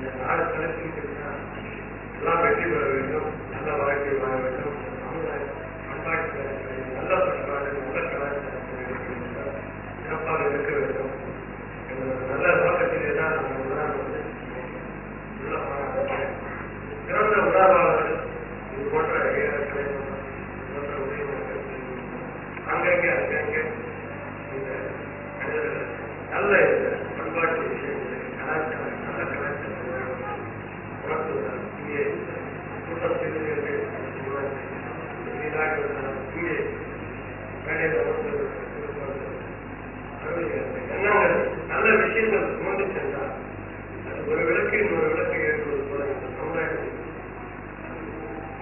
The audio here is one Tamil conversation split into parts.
இந்த நாடு தலைப்பிட்டா எல்லாம் வெற்றி பெற வேண்டும், நல்ல வாழ்க்கை வாழ வேண்டும், சமுதாயம் பண்பாட்டு நல்ல பண்பாடு நல்ல கலாச்சாரத்தை சிறப்பாக இருக்க வேண்டும் என்ற நல்ல நோக்கத்திலே தான் நம்ம விழாவை வந்து உள்ள பாராட்டுகிறேன். சிறந்த உணர்வாளர்கள் இது போன்ற ஏழை போன்ற உதவிகள் அங்கங்கே அங்கங்கே இந்த நல்ல பண்பாட்டு விஷயங்களை கலாச்சாரம் நல்ல கலாச்சாரத்தை உணர்த்துவதால் இங்கே கூட்டம் செய்திருக்கிறது இங்கே வேலையில் எண்ணங்கள் நல்ல விஷயங்கள் சுமந்து சென்றால் அது ஒரு விளக்கு இன்னொரு விளக்கு ஏற்படுவது போல இந்த சமுதாயத்தில்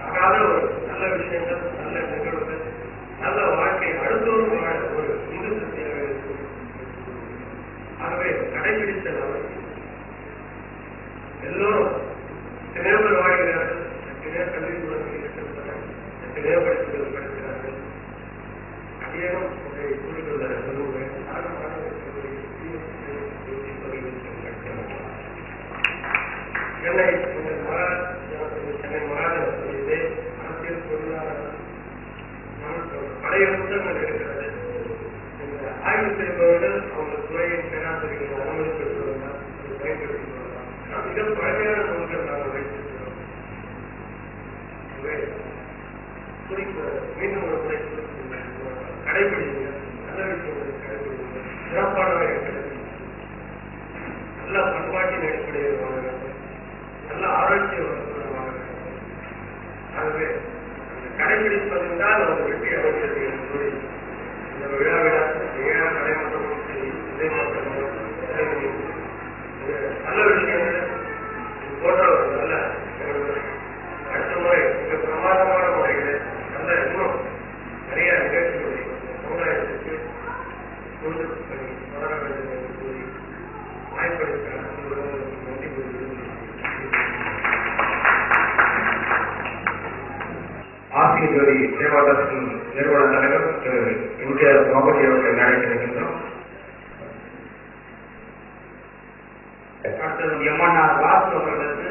ஆகாத ஒரு நல்ல விஷயங்கள் நல்ல நிகழ்வுகள் நல்ல வாழ்க்கை அடுத்தோடு வாழ ஒரு இந்து சக்தியாக இருக்கும். ஆகவே கடைபிடித்த அவர்கள் எல்லோரும் எத்தனையோ பேர் வாழ்கிறார்கள், எத்தனையோ கல்விக்கூடங்கள் இருக்கின்றன, எத்தனையோ படிப்புகள் படிக்கிறார்கள். அதிகம் உங்களை கூறிக்கொள்ள விரும்புகிறேன். சென்னை மகாஜன சொல்லியதே அரசியல் பொருளாதார பழைய புத்தகங்கள் இருக்கிறது. இந்த ஆய்வு செய்பவர்கள் அவங்க துறையின் பேராசிரியர்கள் அனுமதி பெற்றுள்ளனர், பயன்படுத்திக் கொள்ளலாம். மிக பழமையான நூல்கள் நாங்கள் வைத்திருக்கிறோம். மீண்டும் ஒரு முறை கடைபிடிங்க, நல்ல விஷயங்களை கடைபிடிங்க, சிறப்பானவை நல்ல பண்பாட்டின் அடிப்படையில் வாழ வேண்டும், நல்ல ஆரோக்கிய வசதியுடன் வாழ வேண்டும். ஆகவே கடைபிடிப்பதில்தான் ஒரு வெற்றி அமைகிறது என்று கூறி இந்த விழாவிடம் ஏழாம் கலைமன்றமும் சரி இதே மன்றமும் நல்ல விஷயங்கள் இது போன்ற ஒரு நல்ல அடுத்த முறை மிக பிரமாதமான முறையில் நல்ல இன்னும் நிறைய நிகழ்ச்சிகளை சமுதாயத்திற்கு கொண்டு வர வேண்டும் என்று கூறி வாய்ப்பளித்த நன்றி கூறுகிறேன். ஆசிய ஜோதி சேவாதத்தின் நிறுவன தலைவர் திரு எம்ஜிஆர் மோகதி அவர்கள் நடைபெறுகின்றோம். அடுத்தது எம்என்ஆர் வாசு அவர்களுக்கு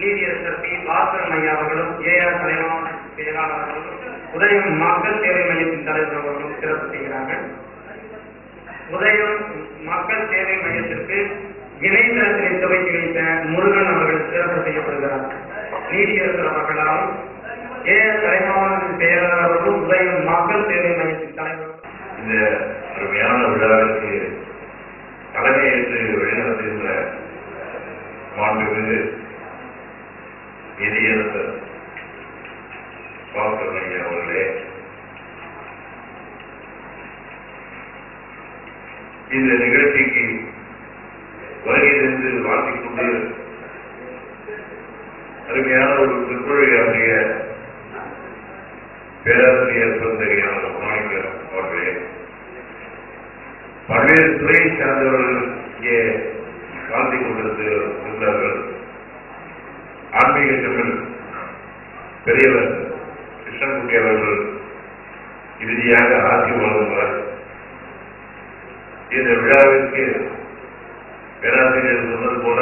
நீதியரசர் பி பாஸ்கரன் ஐயா அவர்களும் ஏஆர் தலைவர் செயலாளர்களும் உதயம் மக்கள் சேவை மையத்தின் தலைவர் அவர்களும் சிறப்பு செய்கிறார்கள். உதயம் மக்கள் சேவை மையத்திற்கு இணையதளத்தினை துவக்கி வைத்த முருகன் அவர்கள் சிறப்பு செய்யப்படுகிறார். நீதியரசர் அவர்களாலும் ஏஆர் தலைமாவட்ட செயலாளர்களும் உதயம் மக்கள் சேவை மையத்தின் தலைவர் இந்த அருமையான விழாவிற்கு தலைமையேற்று வழிநடத்துகின்ற மாண்புமிகு நீதியரசர் பாஸ்கரன் ஐயா அவர்களே, இந்த நிகழ்ச்சிக்கு வருகையிலிருந்து வாழ்த்திக் கொண்டு அருமையான ஒரு திருக்குறளையாற்றிய பேராசிரியர் பெருந்தகையான மாணிக்கர் அவர்களே, பல்வேறு துறையை சார்ந்தவர்கள் இங்கே வாழ்த்திக் கொண்டிருந்தார்கள். ஆன்மீக தமிழ் பெரியவர் கிருஷ்ணன்குட்டி அவர்கள் இறுதியாக ஆட்சி வழங்குவார். இந்த விழாவிற்கு பேராசிரியர் சொன்னது போல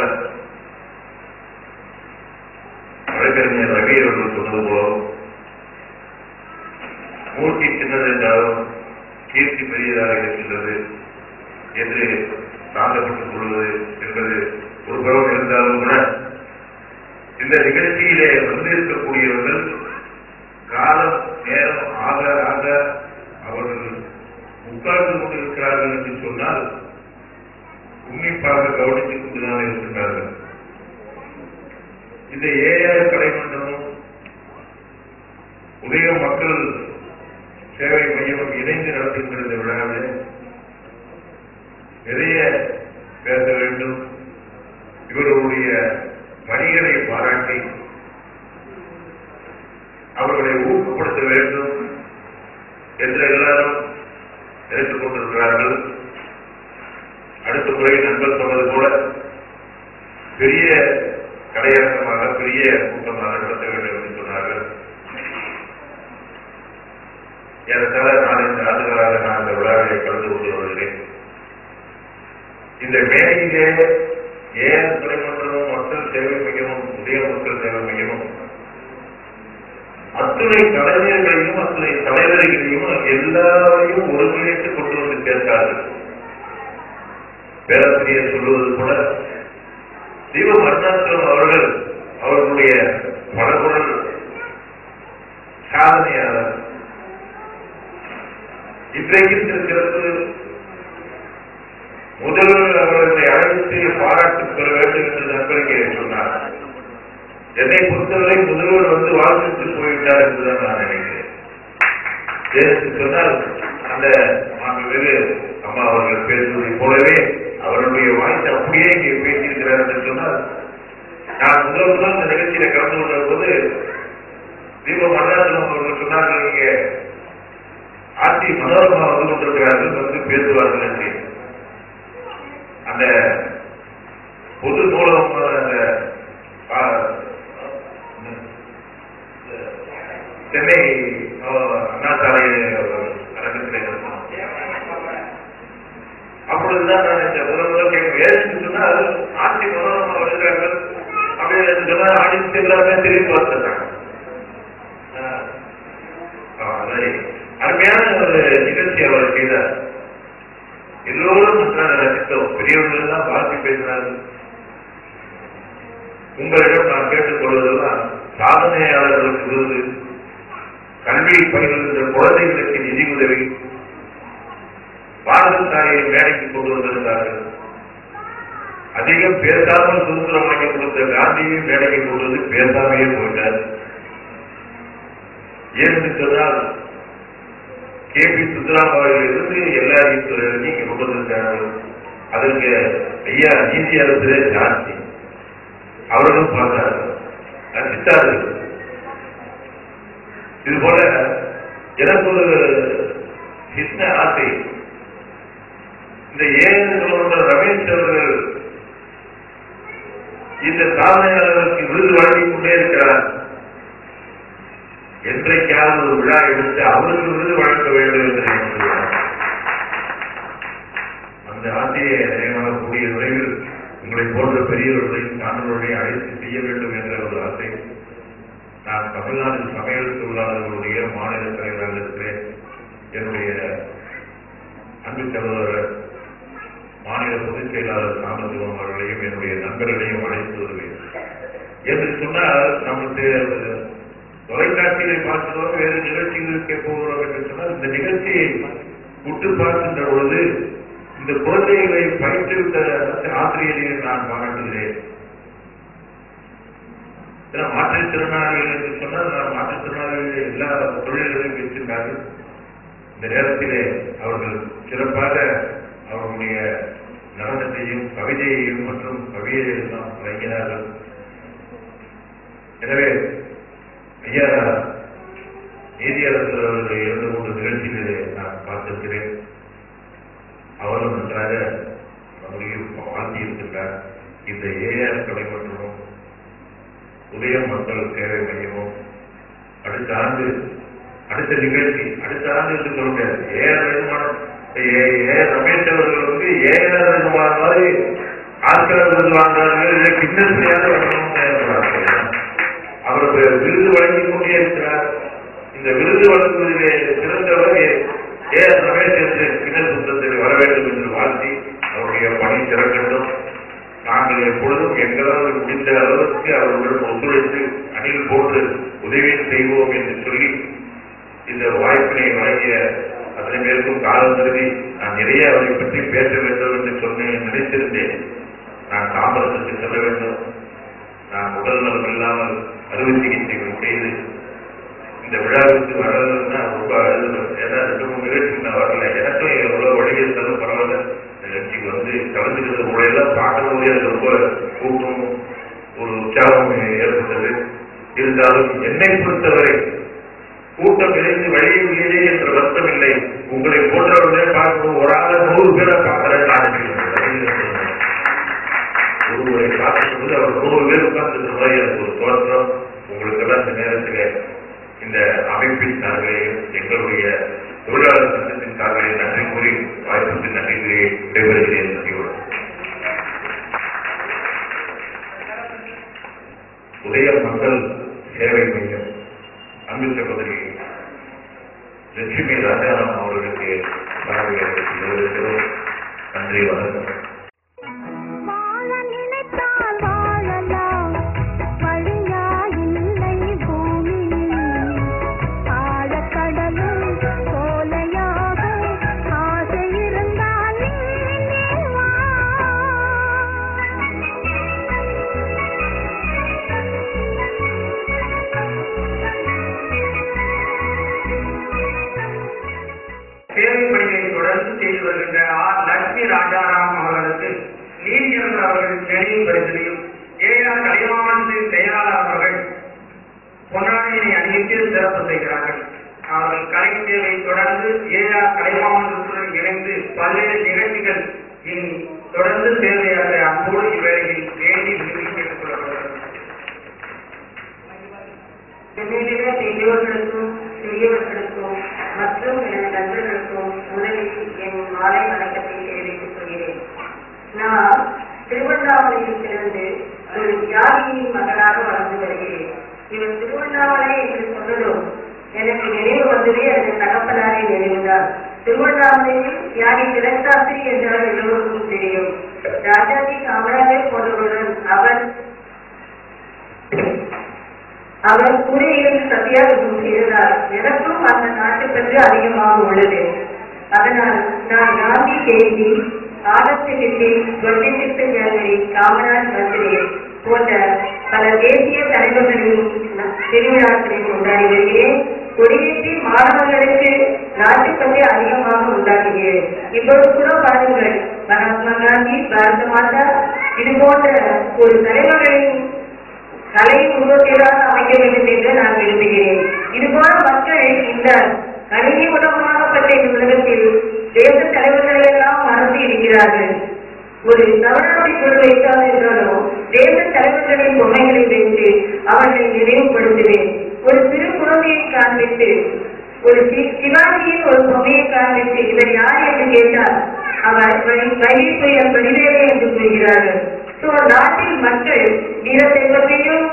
வழக்கறிஞர் ரவி அவர்கள் சொன்னது போலும் மூர்த்தி சின்னது என்றாலும் கீர்த்தி பெரியதாக இருக்கின்றது என்று சாந்தப்பட்டுக் கொள்வது என்பது ஒரு புறம் இருந்தாலும் கூட இந்த நிகழ்ச்சியிலே வந்திருக்கக்கூடியவர்கள் காலம் நேரம் ஆக ஆக அவர்கள் உட்கார்ந்து கொண்டிருக்கிறார்கள் என்று சொன்னால் உன்னிப்பாக கவனித்துக் கொண்டுதான் இருக்கின்றார்கள். இந்த ஏஆர் கலைமன்றமும் உதய மக்கள் சேவை மையம் இணைந்து நடத்துகின்ற இந்த விழாவில் நிறைய பேச வேண்டும். இவர்களுடைய பணிகளை பாராட்டி அவர்களை ஊக்கப்படுத்த வேண்டும் என்று எல்லாரும் நினைத்துக் கொண்டிருக்கிறார்கள். அடுத்த முறை நண்பர் சொன்னது போல பெரிய கலையரங்கமாக பெரிய கூட்டமாக நடத்த வேண்டும் என்று சொன்னார்கள். ஏறத்தாழ 4 ஆண்டுகளாக நான் இந்த விழாவிலே கலந்து கொண்டு வருகிறேன். இந்த மேடையிலே ஏன் துறைமன்றமும் மக்கள் சேவை அத்துணை கலைஞர்களையும் அத்துணை தலைவர்களையும் எல்லாரையும் ஒருங்கிணைத்து கொண்டு வந்து சேர்த்தார்கள். பேராசிரியர் சொல்லுவது போல தீபம் அருணாச்சலம் அவர்கள் அவர்களுடைய பலகுரல் சாதனையாளர். இன்றைக்கு சிறப்பு முதல்வர் அவர்களை அழைத்து பாராட்டு பெற வேண்டும் என்று நண்பருக்கு சொன்னார். என்னை பொறுத்தவரை முதல்வர் வந்து வாழ்த்துட்டு போய்விட்டார் என்றுதான் நான் நினைக்கிறேன். சொன்னால் அந்த மாண்புமிகு அம்மா அவர்கள் பேசுவதை போலவே அவருடைய வாய்ஸ் அப்படியே இங்கே பேசியிருக்கிறார் என்று சொன்னால், நான் முதல் இந்த நிகழ்ச்சியில கலந்து கொண்ட போது தீபம் அருணாச்சலம் அவர்கள் சொன்னார்கள், நீங்க ஆட்சி மனோரமா வந்து கொண்டிருக்கிறார்கள், வந்து பேசுவார்கள் என்று. அந்த பொது நூலகம் அந்த சென்னை அண்ணா சாலை அரங்கத்தில் அப்பொழுதுதான் நான் இந்த முதல்வர் கேட்கிறேன் சொன்னால் ஆட்சி மனோரமா வருகிறார்கள் அப்படின்னு சொன்னா ஆடியன்ஸ் எல்லாருமே திரும்பி வந்துட்டாங்க. அருமையான ஒரு நிகழ்ச்சி அவர் செய்தார். எல்லோரும் ரசித்தோம். பெரியவர்கள் தான் வாழ்க்கை பேசினார்கள். உங்களிடம் நான் கேட்டுக் கொள்வதெல்லாம் சாதனையாளர்களுக்கு விருது, கல்வி பயிலுகின்ற குழந்தைகளுக்கு நிதி உதவி, பாரத தாயை மேடைக்கு கொண்டு வந்திருந்தார்கள். அதிகம் பேசாமல் சுதந்திரம் வாங்கி கொடுத்த காந்தியை மேடைக்கு கொண்டு வந்து பேசாமையே போயிட்டார். ஏன்னு சொன்னால் KP சுந்தராமர்கள் இருந்து எல்லாரையும் இங்க கொண்டு வந்திருக்கார்கள். அதற்கு ஐயா நீதி அரசு ஜாஸ்தி அவர்களும் பார்த்தார்கள், ரசித்தார்கள். இது போல எனக்கு ஒரு சின்ன ஆசை, இந்த ஏழு ரமேஷ் அவர்கள் இந்த சாதனையாளர்களுக்கு விருது வழங்கிக் கொண்டே இருக்கிறார். என்றைக்காவது ஒரு விழா எடுத்து அவருக்கு விருது வழங்க வேண்டும் என்று அந்த ஆசையை நிறைவாக கூடிய விரைவில் உங்களை போன்ற பெரியவர்களையும் சான்றோர்களையும் அழைத்து செய்ய வேண்டும் என்ற ஒரு ஆசை. நான் தமிழ்நாடு சமையல் தொழிலாளர்களுடைய மாநில தலைவராக இருக்கிறேன். என்னுடைய அன்பு சகோதரர் மாநில பொதுச் செயலாளர் சாமசிவம் அவர்களையும் என்னுடைய நண்பர்களையும் அழைத்து வருவேன் என்று சொன்னால், நமக்கு தொலைக்காட்சிகளை பார்க்கிறோம், வேறு நிகழ்ச்சிகளுக்கு போகிறோம் என்று சொன்னால், இந்த நிகழ்ச்சியை உற்று பார்க்கின்ற பொழுது இந்த குழந்தைகளை பயிற்றுவித்த ஆசிரியரையும் நான் பாராட்டுகிறேன். மாற்றுத்திறனாளிகள் என்று சொன்னால், நான் மாற்றுத்திறனாளிகள் எல்லா தொழில்களையும் வைத்திருந்தார்கள். இந்த நேரத்திலே அவர்கள் சிறப்பாக அவர்களுடைய நடனத்தையும் கவிதையையும் மற்றும் கவிதையையும் நாம் வழங்கினார்கள். எனவே ஐயா நீதியரசர் அவர்கள் 2-3 நிகழ்ச்சிகளை நான் பார்த்திருக்கிறேன். அவரும் நன்றாக நம்முடைய வாழ்த்தியிருக்கின்றார். இந்த ஏஆர் கலை மன்றமும் உதயம் மக்கள் சேவை மையமும் அடுத்த நிகழ்ச்சி அடுத்த ஆண்டு என்று சொல்ல முடியாது. ஏஆர் ரமேஷ் அவர்கள் வந்து ஏஆர் ரகுமான் மாதிரி ஆஸ்கர் விருது வாங்கினார்கள். கிண்ணஸ்மையாக அவர் விருது வழங்கிக் கொண்டே இருக்கிறார். இந்த விருது வழங்குவதிலே சிறந்தவர் ஏஆர் ரமேஷ் என்று கிண்ணஸ் புத்தகத்தில் வர வேண்டும் என்று வாழ்த்தி அவருடைய பணி சிறக்கட்டும். நாங்கள் எப்பொழுதும் எங்களால் முடிந்த அளவுக்கு அவர்களுடன் ஒத்துழைத்து அணில் போன்று உதவி செய்வோம் என்று சொல்லி இந்த வாய்ப்பினை வழங்கிய அத்தனை பேருக்கும் காலம் கருதி நான் நிறைய அவரை பற்றி பேச வேண்டும் என்று நினைத்திருந்தேன். நான் தாமரத்துக்கு செல்ல வேண்டும். நான் உடல் நலம் இல்லாமல் அறுவை சிகிச்சைகள் செய்து இந்த விழாவுக்கு வரலன்னா ரொம்ப அழுதுவேன். ஏன்னா 2-3 நிகழ்ச்சிக்கு நான் வரல. எனக்கும் எவ்வளவு வழி இருந்தாலும் பரவாயில்ல, நிகழ்ச்சிக்கு வந்து கலந்துக்கிறது முறையெல்லாம் பார்க்கும்போதே அது ரொம்ப கூட்டம் ஒரு உற்சாகம் ஏற்பட்டது. இருந்தாலும் என்னை பொறுத்தவரை கூட்டம் நிறைந்து வழியில்லையே என்ற வருத்தம் இல்லை. உங்களை போன்றவர்களே பார்க்கணும். ஒரு ஆள் 100 பேரை பார்க்கிறேன். ஒருவரை பார்க்கும்போது அவர் 100 பேர் உட்கார்ந்து மாதிரி எனக்கு ஒரு தோற்றம். உங்களுக்கெல்லாம் இந்த நேரத்தில் இந்த அமைப்பின் சார்பிலையும் எங்களுடைய தொழிலாளர் சங்கத்தின் சார்பிலையும் நன்றி கூறி வாய்ப்புக்கு நன்றி கூறி விடைபெறுகிறேன். நன்றியோடு உதய மக்கள் சேவை மையம் அன்பு சகோதரி லட்சுமி ராஜாராம் அவர்களுக்கு வரவேற்கிறோம். நன்றி, வணக்கம். சேவை பணிகளை தொடர்ந்து செய்து வருகின்ற லட்சுமி ராஜாராம் அவர்களுக்கு நீதியரசர் அவர்கள் நினைவு பரிசனையும் ஏஆர் கலைமாமன்றத்தின் செயலாளர் அவர்கள் பொன்னாடையினை அணிவித்து சிறப்பு செய்கிறார்கள். அவர்கள் கலை சேவை தொடர்ந்து ஏஆர் கலைமாமன்றத்துடன் இணைந்து பல்வேறு நிகழ்ச்சிகள் இனி தொடர்ந்து சேவையாற்ற அன்போடு இவ்வேளையில் வேண்டி விரும்பி கேட்டுக் கொள்ளப்படுகிறது. பெரியவர்களுக்கும் மற்றும் எனது நண்பர்களுக்கும் முதலில் என் மாலை வணக்கத்தை தெரிவித்துக் கொள்கிறேன். நான் திருவண்ணாமலையில் பிறந்து ஒரு தியாகியின் மகனாக வளர்ந்து வருகிறேன். இவர் திருவண்ணாமலை என்று சொன்னதும் எனக்கு நினைவு வந்ததே எனது தகப்பனாரை நினைவுதான். திருவண்ணாமலையில் தியாகி திலகசாஸ்திரி என்றால் எல்லோருக்கும் தெரியும். ராஜாஜி காமராஜர் போன்றவருடன் அவர் கூரையில் சத்தியாகிரகம் செய்ததால் எனக்கும் அந்த நாட்டு பற்றி அதிகமாக உள்ளது. அதனால் நான் காந்தி ஜெயந்தி, ஆகஸ்ட் 26 ஜனவரி, காமராஜ் பர்த்டே போன்ற பல தேசிய தலைவர்களின் திருவிழாக்களை கொண்டாடி வருகிறேன். கொடியேற்றி மாணவர்களுக்கு நாட்டுப்பற்றி அதிகமாக உண்டாக்குகிறேன். இப்போது கூட பாருங்கள், மகாத்மா காந்தி, பாரத மாதா இது போன்ற ஒரு தலைவர்களின் கலை உருவத்திலாக அமைக்க வேண்டும் என்று நான் விரும்புகிறேன். இதுபோல மக்கள் இந்த கணினி உலகமாகப்பட்ட இந்த உலகத்தில் தேச தலைவர்களை எல்லாம் மறந்து இருக்கிறார்கள். ஒரு நவராத்திரி குழு வைத்தால் என்றாலும் தேச தலைவர்களின் பொம்மைகளை வைத்து அவர்களை நினைவுபடுத்துவேன். ஒரு சிறு குழந்தையை காண்பித்து, ஒரு சிவாஜியின் ஒரு பொம்மையை காண்பித்து இவர் யார் என்று கேட்டால் அவர் வைகை வடிவேலை என்று கூறுகிறார்கள். நாட்டின் மக்கள் வீரத்தை பற்றியும்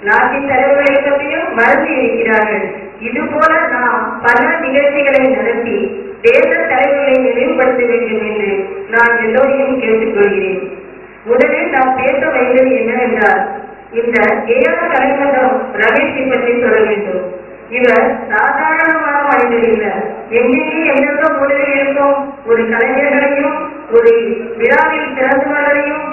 நாட்டின் தலைவர்களை பற்றியும் மறந்து இருக்கிறார்கள். இதுபோல நாம் பல நிகழ்ச்சிகளை நடத்தி தேச தலைவர்களை நினைவுபடுத்த வேண்டும் என்று நான் எல்லோரையும் கேட்டுக்கொள்கிறேன். முதலில் நாம் பேச வைத்தது என்னவென்றால், இந்த ஏஆர் கலைமன்றம் ரமேஷை பற்றி சொல்ல வேண்டும். இவர் சாதாரணமான மனிதர் இல்லை. எங்கேயும் எந்தெந்த மூலையில் இருக்கும் ஒரு கலைஞர்களையும், ஒரு விழாவில் பிறந்தவர்களையும்,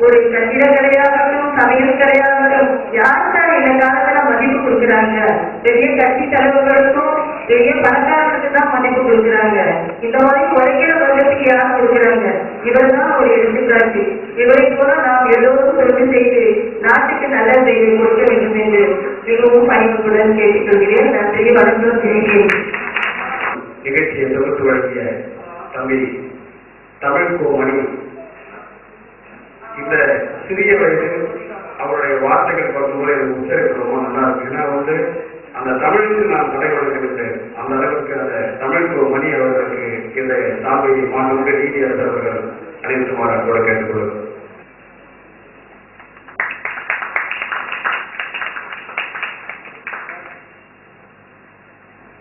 ஒரு கட்டிட கலையாகட்டும், சமையல் கலையாகட்டும், யாருக்காக இந்த காலத்துல மதிப்பு கொடுக்குறாங்க? பெரிய கட்சி தலைவர்களுக்கும் பெரிய பணக்காரர்களுக்கு தான் மதிப்பு கொடுக்குறாங்க. இந்த மாதிரி உழைக்கிற வர்க்கத்துக்கு யார் கொடுக்குறாங்க? இவர் தான் ஒரு எடுத்துக்காட்டு. இவரை போல நாம் எல்லோரும் தொழில் செய்து நாட்டுக்கு நல்ல செய்தி கொடுக்க வேண்டும் என்று மிகவும் பணிவுடன் கேட்டுக்கொள்கிறேன். நன்றி, வணக்கம். செய்கிறேன். நிகழ்ச்சியை தொகுத்து வழங்கிய தம்பி தமிழ்கோமணி இந்த சிறிய வயதில் அவருடைய வார்த்தைகள் பார்க்கும்போது எனக்கு உச்சரிப்பு ரொம்ப நல்லா இருக்கு. ஏன்னா அந்த தமிழுக்கு நான் தலைவடுத்திருந்தேன். அந்த அளவுக்கு அந்த தமிழ்கோமணி அவர்களுக்கு இந்த சாமியை மாண்புமிகு நீதியரசர் அவர்கள் அளித்துமாறு கூட கேட்டுக்கொள்கிறேன்.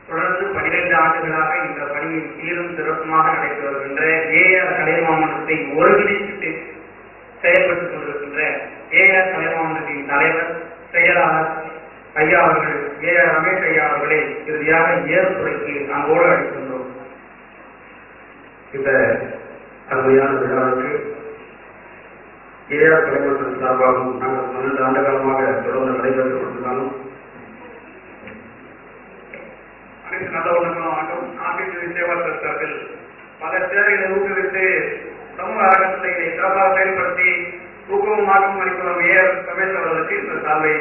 தொடர்ந்து 12 ஆண்டுகளாக இந்த பணியை சீரும் சிறப்புமாக நடைபெற்று வருகின்ற ஏஆர் கலைமாமன்றத்தை ஒருங்கிணைத்து செயல்பட்டுக் கொண்டிருக்கின்ற ஏஆர் கலைமாமன்றத்தின் தலைவர் செயலாளர் ஐயா அவர்கள் ஏஆர் ரமேஷ் ஐயா அவர்களை இறுதியாக ஏற்புரைக்கு அங்கோடு அளிக்கின்றோம். இந்த அருமையான விழாவுக்கு ஏஆர் கலைமன்றத்தின் சார்பாகவும் நாங்கள் 12 ஆண்டு காலமாக தொடர்ந்து நடைபெற்றுக் கொண்டிருந்தாலும் அனைத்து நல்ல உள்ளங்களும் வணக்கம். நாட்டின் சேவாளர் சார்பில் பல சேவைகளை ஊக்குவித்து சமூக அறக்கட்டளை இதை சிறப்பாக செயல்படுத்தி ஊக்கமும் மாற்றம் அளிக்கும் ஏஆர் ரமேஷ் அவர்களுக்கு இந்த சார்பை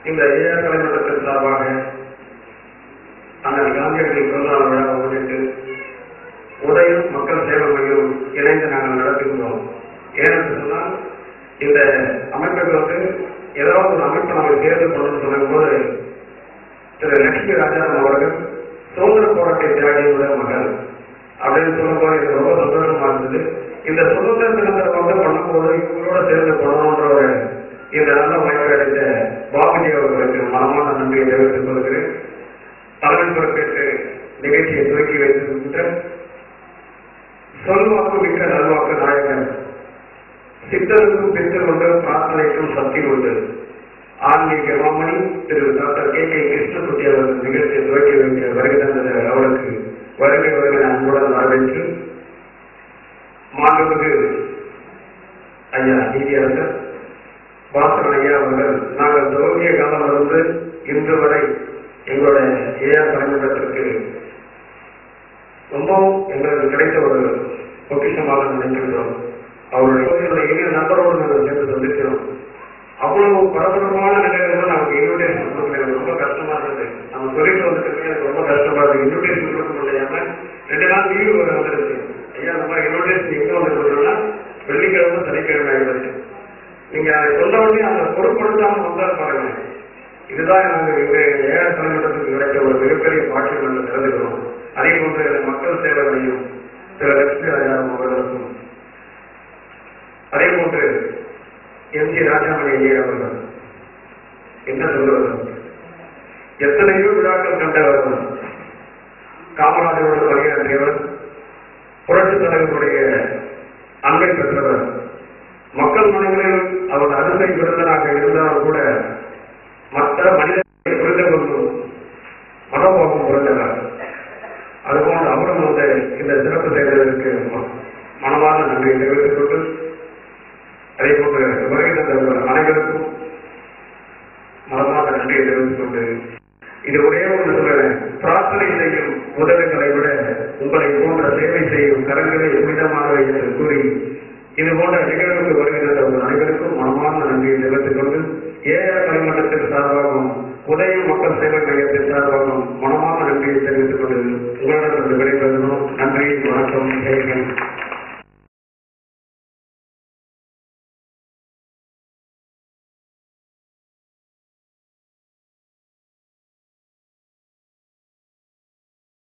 இந்த ஏஆர் கலைமன்றத்தின் சார்பாக அண்ணன் காந்தியடிகளின் பிறந்தநாள் விழாவை முன்னிட்டு உதயம் மக்கள் சேவை மையம் இணைந்து நாங்கள் நடத்துகின்றோம். ஏனென்று சொன்னால் இந்த அமைப்புக்கு ஏதாவது ஒரு அமைப்பை நாங்கள் தேர்வு பண்ணணும்னு சொல்லும் போது திரு லட்சுமி ராஜாராம் அவர்கள் சுதந்திர போராட்ட தியாகியோட மகள். அப்படின்னு சொல்லும்போது எனக்கு ரொம்ப சந்தோஷமா இருந்தது. இந்த சுதந்திர தினத்தை பண்ணும்போது இவங்களோட சேர்ந்து பண்ணணுன்ற ஒரு இந்த நல்ல வாய்ப்பு அடைந்த பாபுஜி அவர்களுக்கு மனமான நன்றியை தெரிவித்துக் கொள்கிறேன். தலைமை பொறுப்பேற்று நிகழ்ச்சியை துவக்கி வைத்திருக்கின்ற சொல்வாக்கு மிக்க நல்வாக்கு நாயகன், சித்தருக்கும் பித்தர் உண்டு, பிரார்த்தனைக்கும் சக்தி உண்டு, ஆன்மீக மாமணி திரு டாக்டர் கே கிருஷ்ணகுட்டி அவர்கள் நிகழ்ச்சியை துவக்கி வைக்க வருகை தந்தது அவருக்கு வருகை அன்புடன் வரவேற்று, மாண்புமிகு ஐயா நீதியரசர் பாஸ்கரன் ஐயா அவர்கள் நாங்கள் துவங்கிய காலமிருந்து இன்று வரை எங்களுடைய ஏஆர் தலைமையகத்திற்கு ரொம்பவும் எங்களுக்கு கிடைத்த ஒரு பொக்கிஷமாக நினைக்கின்றோம். அவருடைய இனிய நண்பரோடு நாங்கள் சேர்ந்து சந்திக்கிறோம். அவ்வளவு பரபரப்பான நிலையில நமக்கு இன்விடேஷன் கொடுக்கல, ரொம்ப கஷ்டமா இருந்தது. நம்ம சொல்லிட்டு வந்துட்டு எனக்கு ரொம்ப கஷ்டமா இருக்கு. இன்விடேஷன் கொடுக்க முடியாம 2 நாள் லீவு வந்துருக்கு. ஐயா அந்த மாதிரி இன்விடேஷன் எங்க வந்து கொடுக்கணும்னா வெள்ளிக்கிழமை சனிக்கிழமை ஆகிடுச்சு. நீங்க அதை சொன்ன உடனே அந்த பொருட்படுத்தாம வந்தால் பாருங்க, இதுதான் நாங்கள் ஏஆர் தலைமன்றத்துக்கு கிடைத்த ஒரு மிகப்பெரிய பாக்கியம் நாங்கள் திறந்துக்கிறோம். அதே போன்று மக்கள் சேவைகளையும் திரு லட்சுமி ராஜாராம் அவர்களுக்கும், அதே போன்று எம்.ஜி. ராஜாமணி ஐயர் அவர்கள் என்ன சொல்லுவார்கள், எத்தனையோ விழாக்கள் கண்டவர்கள், காமராஜரோடு பணியாற்றியவர், புரட்சி தலைவருடைய அன்பை பெற்றவர், மக்கள் மனங்களில் அவர் அருமை விருந்தனாக இருந்தாலும் கூட மற்ற மனிதர்களை புரிந்து கொள்ளும் மனோபாவம் புரிந்தவர். அதுபோன்று அவரும் வந்து இந்த சிறப்பு செய்ததற்கு மனமான நன்றியை தெரிவித்துக் கொண்டு, அதே போன்று வருகை தந்தவர்கள் அனைவருக்கும் மனமான நன்றியை தெரிவித்துக் கொண்டு, இது ஒரே ஒன்று சொல்லுவேன், பிரார்த்தனை செய்யும் உதவிகளை விட உங்களை போன்ற சேவை செய்யும் கரங்களை புனிதமானவை என்று கூறி, இது போன்ற நிகழ்வுக்கு வருகின்ற அனைவருக்கும் மனமான நன்றியை தெரிவித்துக் கொண்டு, ஏஆர் கலைமன்றத்தின் சார்பாகவும் உதயம்